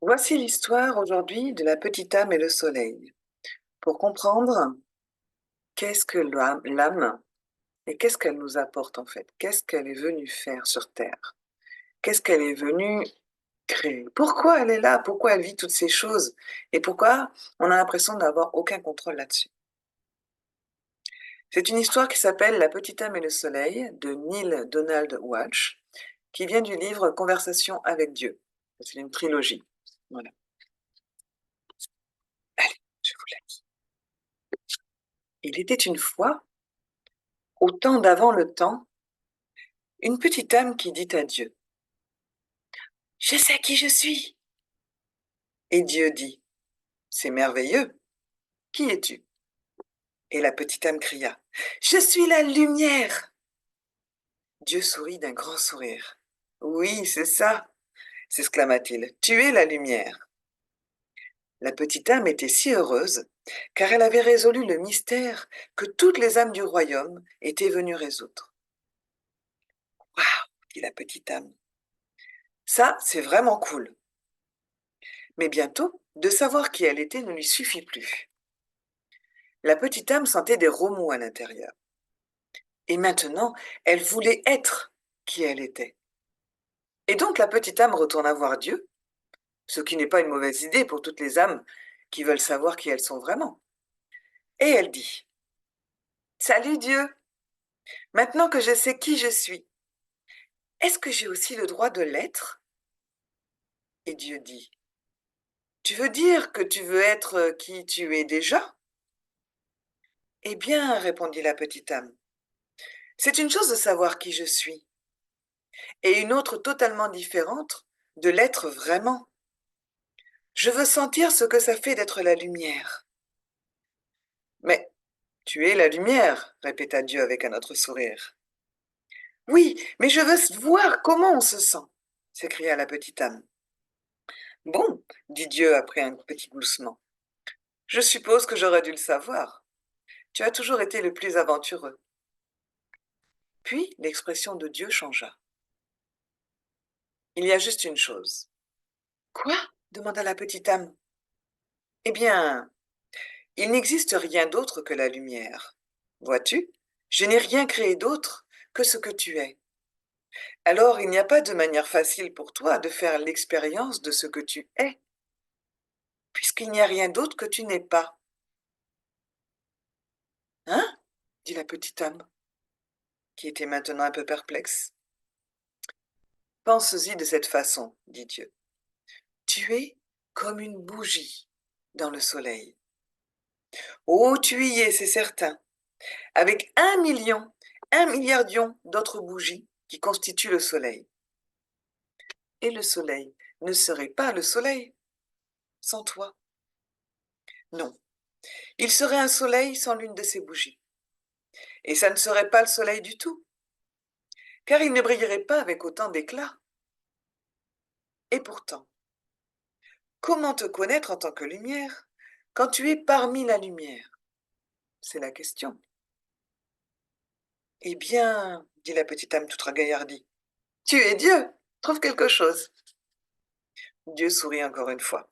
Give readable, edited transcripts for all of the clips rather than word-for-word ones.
Voici l'histoire aujourd'hui de la petite âme et le soleil. Pour comprendre qu'est-ce que l'âme et qu'est-ce qu'elle nous apporte en fait, qu'est-ce qu'elle est venue faire sur Terre, qu'est-ce qu'elle est venue créer, pourquoi elle est là, pourquoi elle vit toutes ces choses et pourquoi on a l'impression d'avoir aucun contrôle là-dessus. C'est une histoire qui s'appelle La petite âme et le soleil de Neil Donald Walsh qui vient du livre Conversation avec Dieu. C'est une trilogie. Voilà. Allez, je vous la dis. Il était une fois, au temps d'avant le temps, une petite âme qui dit à Dieu: Je sais qui je suis. Et Dieu dit: C'est merveilleux. Qui es-tu? Et la petite âme cria: Je suis la lumière. Dieu sourit d'un grand sourire. Oui, c'est ça, s'exclama-t-il. Tu es la lumière. La petite âme était si heureuse, car elle avait résolu le mystère que toutes les âmes du royaume étaient venues résoudre. Waouh, dit la petite âme. Ça, c'est vraiment cool. Mais bientôt, de savoir qui elle était ne lui suffit plus. La petite âme sentait des remous à l'intérieur. Et maintenant, elle voulait être qui elle était. Et donc la petite âme retourna voir Dieu, ce qui n'est pas une mauvaise idée pour toutes les âmes qui veulent savoir qui elles sont vraiment. Et elle dit: Salut Dieu, maintenant que je sais qui je suis, est-ce que j'ai aussi le droit de l'être? Et Dieu dit: Tu veux dire que tu veux être qui tu es déjà? Eh bien, répondit la petite âme, c'est une chose de savoir qui je suis, et une autre totalement différente de l'être vraiment. Je veux sentir ce que ça fait d'être la lumière. Mais tu es la lumière, répéta Dieu avec un autre sourire. Oui, mais je veux voir comment on se sent, s'écria la petite âme. Bon, dit Dieu après un petit gloussement, je suppose que j'aurais dû le savoir. Tu as toujours été le plus aventureux. Puis l'expression de Dieu changea. Il y a juste une chose. Quoi? Demanda la petite âme. Eh bien, il n'existe rien d'autre que la lumière. Vois-tu, je n'ai rien créé d'autre que ce que tu es. Alors il n'y a pas de manière facile pour toi de faire l'expérience de ce que tu es, puisqu'il n'y a rien d'autre que tu n'es pas. Hein? Dit la petite âme, qui était maintenant un peu perplexe. Pense-y de cette façon, dit Dieu. Tu es comme une bougie dans le soleil. Oh, tu y es, c'est certain, avec 1 million, 1 milliardion d'autres bougies qui constituent le soleil. Et le soleil ne serait pas le soleil sans toi. Non, il serait un soleil sans l'une de ces bougies. Et ça ne serait pas le soleil du tout, car il ne brillerait pas avec autant d'éclat. Et pourtant, comment te connaître en tant que lumière quand tu es parmi la lumière? C'est la question. Eh bien, dit la petite âme toute ragaillardie, tu es Dieu, trouve quelque chose. Dieu sourit encore une fois.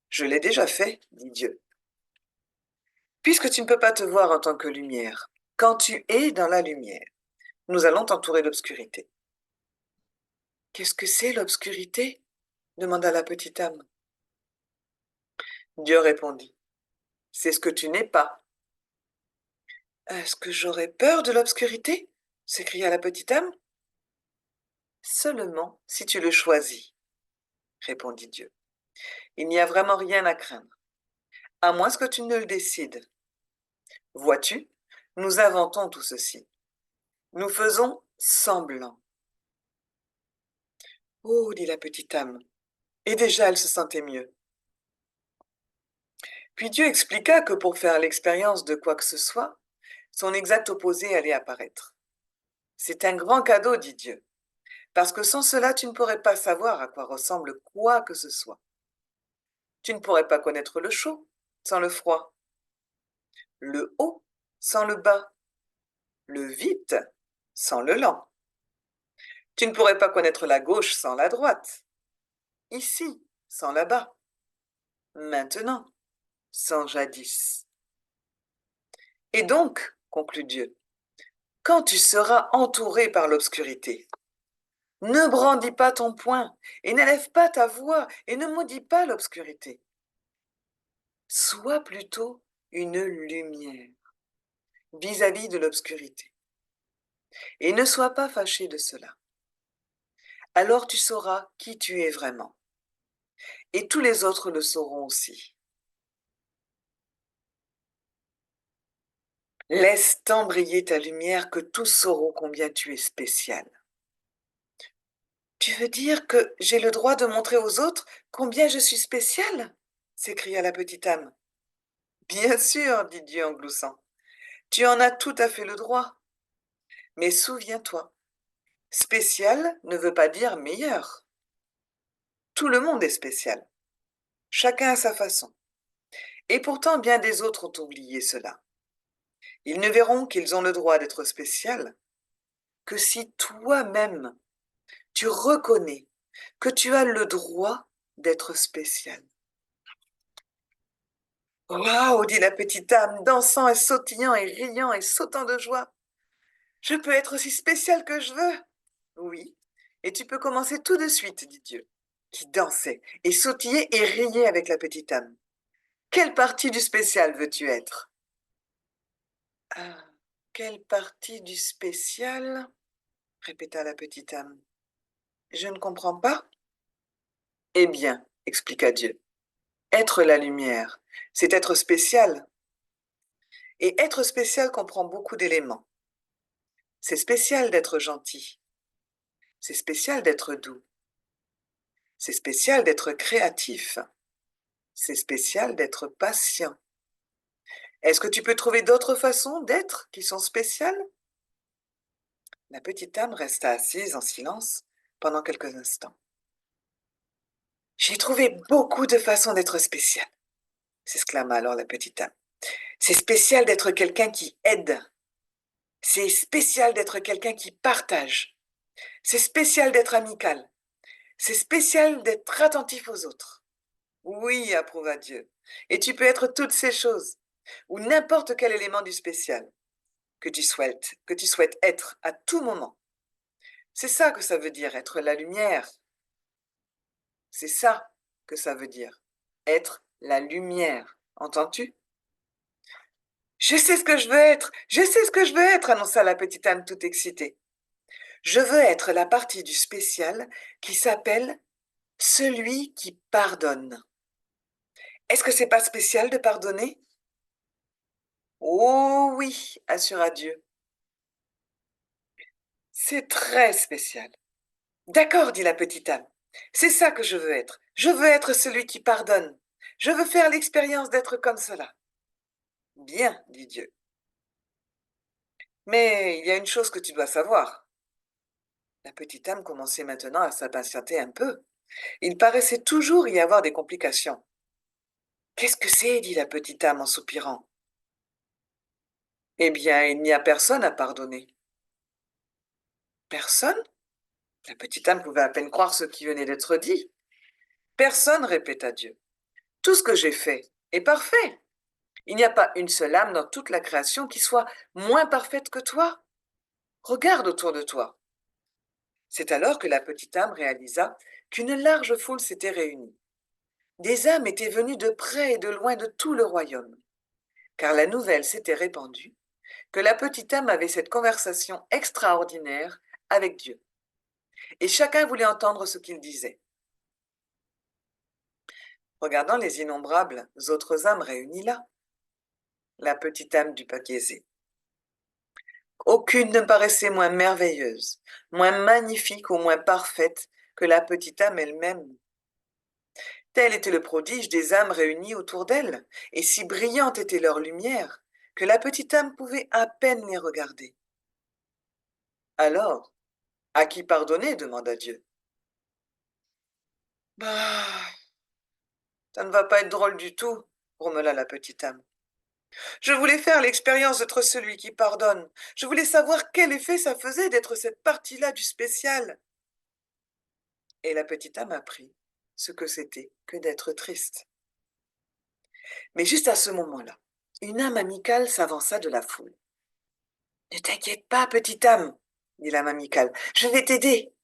Je l'ai déjà fait, dit Dieu. Puisque tu ne peux pas te voir en tant que lumière, quand tu es dans la lumière, nous allons t'entourer d'obscurité. Qu'est-ce que c'est l'obscurité? Demanda la petite âme. Dieu répondit. C'est ce que tu n'es pas. Est-ce que j'aurais peur de l'obscurité? S'écria la petite âme. Seulement si tu le choisis, répondit Dieu. Il n'y a vraiment rien à craindre, à moins que tu ne le décides. Vois-tu, nous inventons tout ceci. Nous faisons semblant. Oh, dit la petite âme, et déjà elle se sentait mieux. Puis Dieu expliqua que pour faire l'expérience de quoi que ce soit, son exact opposé allait apparaître. C'est un grand cadeau, dit Dieu, parce que sans cela, tu ne pourrais pas savoir à quoi ressemble quoi que ce soit. Tu ne pourrais pas connaître le chaud sans le froid, le haut sans le bas, le vite sans le lent. Tu ne pourrais pas connaître la gauche sans la droite, ici sans là-bas, maintenant, sans jadis. Et donc, conclut Dieu, quand tu seras entouré par l'obscurité, ne brandis pas ton poing et n'élève pas ta voix et ne maudis pas l'obscurité. Sois plutôt une lumière vis-à-vis de l'obscurité et ne sois pas fâché de cela. Alors tu sauras qui tu es vraiment et tous les autres le sauront aussi. Laisse tant briller ta lumière que tous sauront combien tu es spécial. Tu veux dire que j'ai le droit de montrer aux autres combien je suis spécial? S'écria la petite âme. Bien sûr, dit Dieu en gloussant. Tu en as tout à fait le droit. Mais souviens-toi, spécial ne veut pas dire meilleur. Tout le monde est spécial, chacun à sa façon. Et pourtant, bien des autres ont oublié cela. Ils ne verront qu'ils ont le droit d'être spécial que si toi-même, tu reconnais que tu as le droit d'être spécial. Waouh, dit la petite âme, dansant et sautillant et riant et sautant de joie. Je peux être aussi spécial que je veux. Oui, et tu peux commencer tout de suite, dit Dieu, qui dansait et sautillait et riait avec la petite âme. Quelle partie du spécial veux-tu être? Ah, quelle partie du spécial? Répéta la petite âme. Je ne comprends pas. Eh bien, expliqua Dieu, être la lumière, c'est être spécial. Et être spécial comprend beaucoup d'éléments. C'est spécial d'être gentil. C'est spécial d'être doux. C'est spécial d'être créatif. C'est spécial d'être patient. Est-ce que tu peux trouver d'autres façons d'être qui sont spéciales? La petite âme resta assise en silence pendant quelques instants. J'ai trouvé beaucoup de façons d'être spéciale, s'exclama alors la petite âme. C'est spécial d'être quelqu'un qui aide. C'est spécial d'être quelqu'un qui partage. C'est spécial d'être amical. C'est spécial d'être attentif aux autres. Oui, approuva Dieu. Et tu peux être toutes ces choses, ou n'importe quel élément du spécial que tu souhaites être à tout moment. C'est ça que ça veut dire, être la lumière. C'est ça que ça veut dire, être la lumière. Entends-tu? Je sais ce que je veux être, je sais ce que je veux être, annonça la petite âme toute excitée. Je veux être la partie du spécial qui s'appelle celui qui pardonne. Est-ce que c'est pas spécial de pardonner? Oh oui, assura Dieu. C'est très spécial. D'accord, dit la petite âme. C'est ça que je veux être. Je veux être celui qui pardonne. Je veux faire l'expérience d'être comme cela. Bien, dit Dieu. Mais il y a une chose que tu dois savoir. La petite âme commençait maintenant à s'impatienter un peu. Il paraissait toujours y avoir des complications. Qu'est-ce que c'est? Dit la petite âme en soupirant. Eh bien, il n'y a personne à pardonner. Personne? La petite âme pouvait à peine croire ce qui venait d'être dit. Personne, répéta Dieu. Tout ce que j'ai fait est parfait. Il n'y a pas une seule âme dans toute la création qui soit moins parfaite que toi. Regarde autour de toi. C'est alors que la petite âme réalisa qu'une large foule s'était réunie. Des âmes étaient venues de près et de loin de tout le royaume, car la nouvelle s'était répandue que la petite âme avait cette conversation extraordinaire avec Dieu. Et chacun voulait entendre ce qu'il disait. Regardant les innombrables autres âmes réunies là, la petite âme dut acquiescer. Aucune ne paraissait moins merveilleuse, moins magnifique ou moins parfaite que la petite âme elle-même. Tel était le prodige des âmes réunies autour d'elle, et si brillante était leur lumière, que la petite âme pouvait à peine les regarder. Alors, à qui pardonner? Demanda Dieu. Bah, ça ne va pas être drôle du tout, grommela la petite âme. Je voulais faire l'expérience d'être celui qui pardonne. Je voulais savoir quel effet ça faisait d'être cette partie-là du spécial. Et la petite âme apprit ce que c'était que d'être triste. Mais juste à ce moment-là, une âme amicale s'avança de la foule. « Ne t'inquiète pas, petite âme, dit l'âme amicale, je vais t'aider. »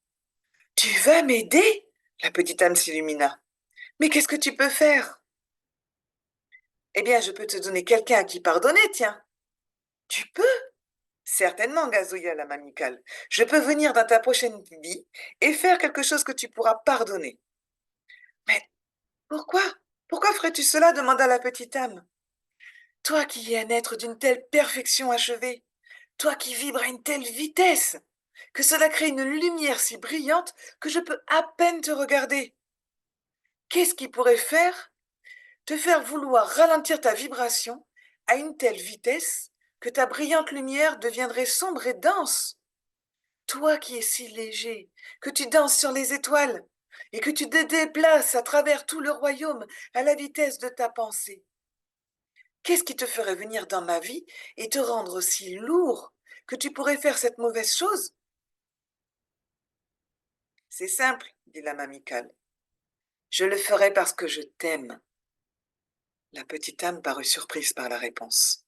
« Tu vas m'aider ?» La petite âme s'illumina. « Mais qu'est-ce que tu peux faire ?»« Eh bien, je peux te donner quelqu'un à qui pardonner, tiens. »« Tu peux ?» ?»« Certainement, gazouilla l'âme amicale. Je peux venir dans ta prochaine vie et faire quelque chose que tu pourras pardonner. »« Mais pourquoi? Pourquoi ferais-tu cela ?» demanda la petite âme. « Toi qui es un être d'une telle perfection achevée, toi qui vibres à une telle vitesse, que cela crée une lumière si brillante que je peux à peine te regarder. Qu'est-ce qui pourrait te faire vouloir ralentir ta vibration à une telle vitesse que ta brillante lumière deviendrait sombre et dense? Toi qui es si léger, que tu danses sur les étoiles et que tu te déplaces à travers tout le royaume à la vitesse de ta pensée. Qu'est-ce qui te ferait venir dans ma vie et te rendre aussi lourd que tu pourrais faire cette mauvaise chose? C'est simple, dit l'âme amicale. Je le ferai parce que je t'aime. La petite âme parut surprise par la réponse.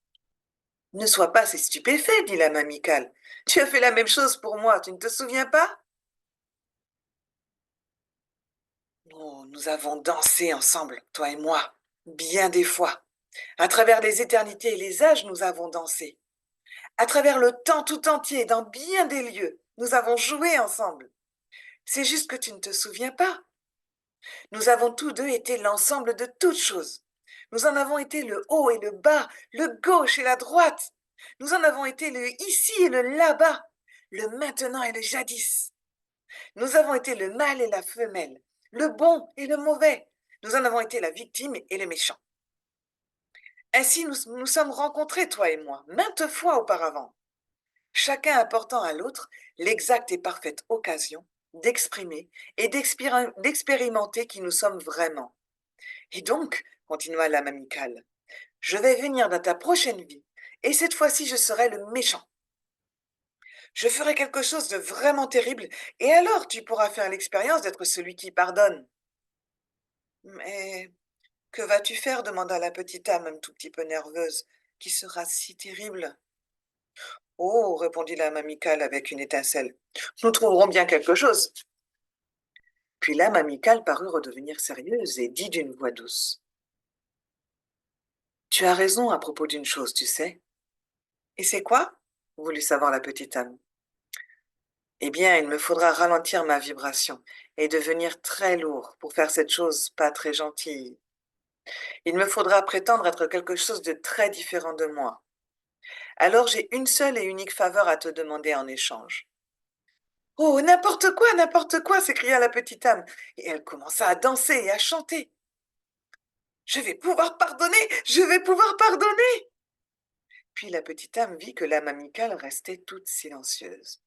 Ne sois pas si stupéfait, dit l'âme amicale. Tu as fait la même chose pour moi, tu ne te souviens pas? Oh, nous avons dansé ensemble, toi et moi, bien des fois. À travers les éternités et les âges, nous avons dansé. À travers le temps tout entier, dans bien des lieux, nous avons joué ensemble. C'est juste que tu ne te souviens pas. Nous avons tous deux été l'ensemble de toutes choses. Nous en avons été le haut et le bas, le gauche et la droite. Nous en avons été le ici et le là-bas, le maintenant et le jadis. Nous avons été le mâle et la femelle, le bon et le mauvais. Nous en avons été la victime et le méchant. Ainsi, nous sommes rencontrés, toi et moi, maintes fois auparavant, chacun apportant à l'autre l'exacte et parfaite occasion d'exprimer et d'expérimenter qui nous sommes vraiment. Et donc, continua l'âme amicale, je vais venir dans ta prochaine vie, et cette fois-ci je serai le méchant. Je ferai quelque chose de vraiment terrible, et alors tu pourras faire l'expérience d'être celui qui pardonne. Mais que vas-tu faire demanda la petite âme un tout petit peu nerveuse, qui sera si terrible. Oh, répondit l'âme amicale avec une étincelle, nous trouverons bien quelque chose. Puis l'âme amicale parut redevenir sérieuse et dit d'une voix douce. Tu as raison à propos d'une chose, tu sais. Et c'est quoi? Voulut savoir la petite âme. Eh bien, il me faudra ralentir ma vibration et devenir très lourd pour faire cette chose pas très gentille. Il me faudra prétendre être quelque chose de très différent de moi. Alors j'ai une seule et unique faveur à te demander en échange. Oh, n'importe quoi, s'écria la petite âme, et elle commença à danser et à chanter. Je vais pouvoir pardonner, je vais pouvoir pardonner. Puis la petite âme vit que l'âme amicale restait toute silencieuse.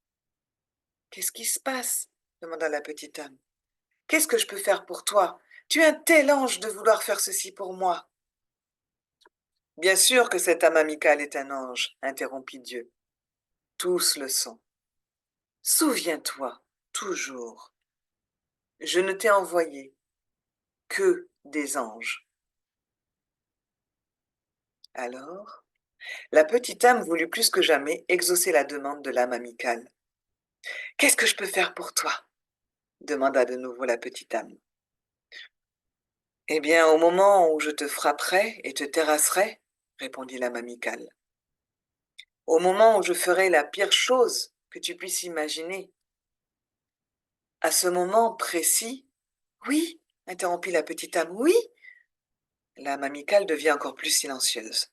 Qu'est-ce qui se passe? Demanda la petite âme. Qu'est-ce que je peux faire pour toi? Tu es un tel ange de vouloir faire ceci pour moi. Bien sûr que cette âme amicale est un ange, interrompit Dieu. Tous le sont. Souviens-toi, toujours, je ne t'ai envoyé que des anges. Alors, la petite âme voulut plus que jamais exaucer la demande de l'âme amicale. Qu'est-ce que je peux faire pour toi? Demanda de nouveau la petite âme. Eh bien, au moment où je te frapperai et te terrasserai, répondit l'âme amicale, au moment où je ferai la pire chose que tu puisses imaginer, à ce moment précis, oui, interrompit la petite âme, oui. L'âme amicale devient encore plus silencieuse.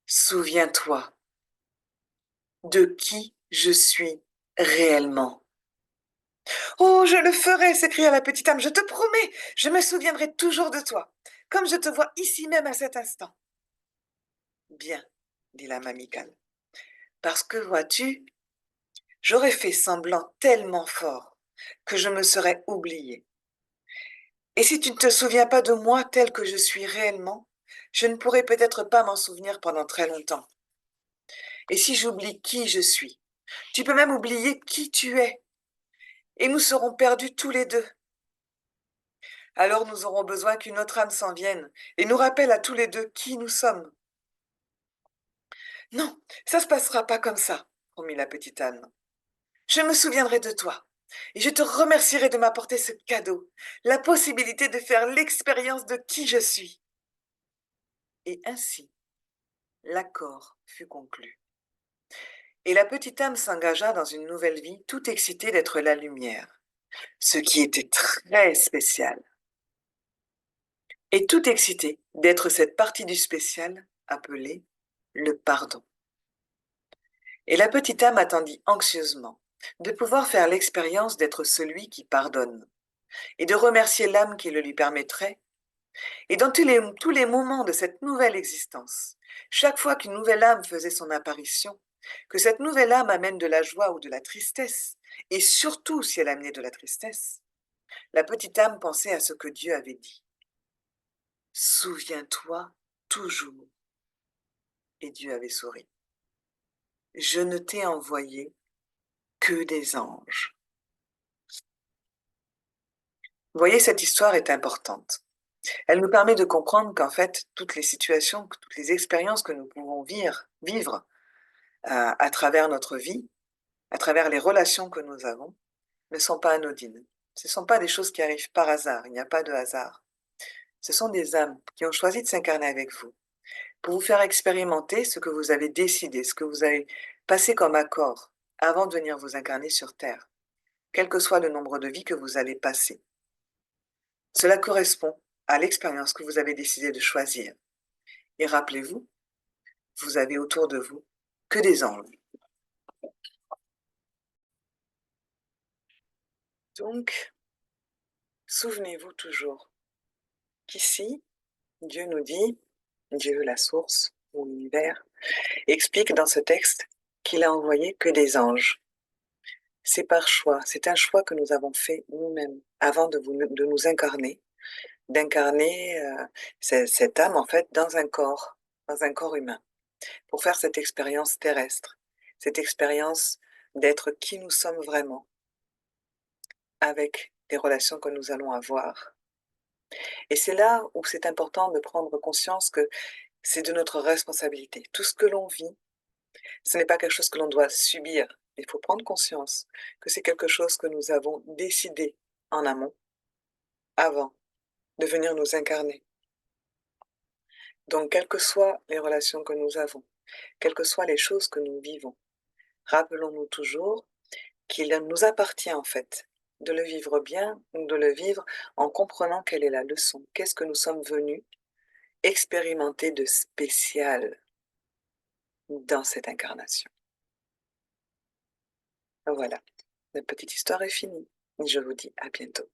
Souviens-toi de qui je suis réellement. Oh, je le ferai, s'écria la petite âme, je te promets, je me souviendrai toujours de toi, comme je te vois ici même à cet instant. Bien, dit l'âme amicale, parce que vois-tu, j'aurais fait semblant tellement fort que je me serais oubliée. Et si tu ne te souviens pas de moi tel que je suis réellement, je ne pourrai peut-être pas m'en souvenir pendant très longtemps. Et si j'oublie qui je suis, tu peux même oublier qui tu es. et nous serons perdus tous les deux. Alors nous aurons besoin qu'une autre âme s'en vienne et nous rappelle à tous les deux qui nous sommes. Non, ça se passera pas comme ça, promit la petite âne. Je me souviendrai de toi et je te remercierai de m'apporter ce cadeau, la possibilité de faire l'expérience de qui je suis. Et ainsi, l'accord fut conclu. Et la petite âme s'engagea dans une nouvelle vie, tout excitée d'être la lumière, ce qui était très spécial. Et tout excitée d'être cette partie du spécial appelée le pardon. Et la petite âme attendit anxieusement de pouvoir faire l'expérience d'être celui qui pardonne et de remercier l'âme qui le lui permettrait. Et dans tous les moments de cette nouvelle existence, chaque fois qu'une nouvelle âme faisait son apparition, que cette nouvelle âme amène de la joie ou de la tristesse, et surtout si elle amenait de la tristesse, la petite âme pensait à ce que Dieu avait dit. Souviens-toi toujours. Et Dieu avait souri. Je ne t'ai envoyé que des anges. Vous voyez, cette histoire est importante. Elle nous permet de comprendre qu'en fait, toutes les situations, toutes les expériences que nous pouvons vivre à travers notre vie, à travers les relations que nous avons, ne sont pas anodines. Ce ne sont pas des choses qui arrivent par hasard, il n'y a pas de hasard. Ce sont des âmes qui ont choisi de s'incarner avec vous, pour vous faire expérimenter ce que vous avez décidé, ce que vous avez passé comme accord avant de venir vous incarner sur Terre, quel que soit le nombre de vies que vous allez passer. Cela correspond à l'expérience que vous avez décidé de choisir. Et rappelez-vous, vous avez autour de vous que des anges. Donc, souvenez-vous toujours qu'ici, Dieu nous dit, Dieu, la source ou l'univers, explique dans ce texte qu'il a envoyé que des anges. C'est par choix, c'est un choix que nous avons fait nous-mêmes avant de nous incarner, d'incarner cette âme en fait dans un corps humain, pour faire cette expérience terrestre, cette expérience d'être qui nous sommes vraiment, avec des relations que nous allons avoir. Et c'est là où c'est important de prendre conscience que c'est de notre responsabilité. Tout ce que l'on vit, ce n'est pas quelque chose que l'on doit subir. Il faut prendre conscience que c'est quelque chose que nous avons décidé en amont, avant de venir nous incarner. Donc, quelles que soient les relations que nous avons, quelles que soient les choses que nous vivons, rappelons-nous toujours qu'il nous appartient en fait de le vivre bien ou de le vivre en comprenant quelle est la leçon, qu'est-ce que nous sommes venus expérimenter de spécial dans cette incarnation. Voilà, la petite histoire est finie. Je vous dis à bientôt.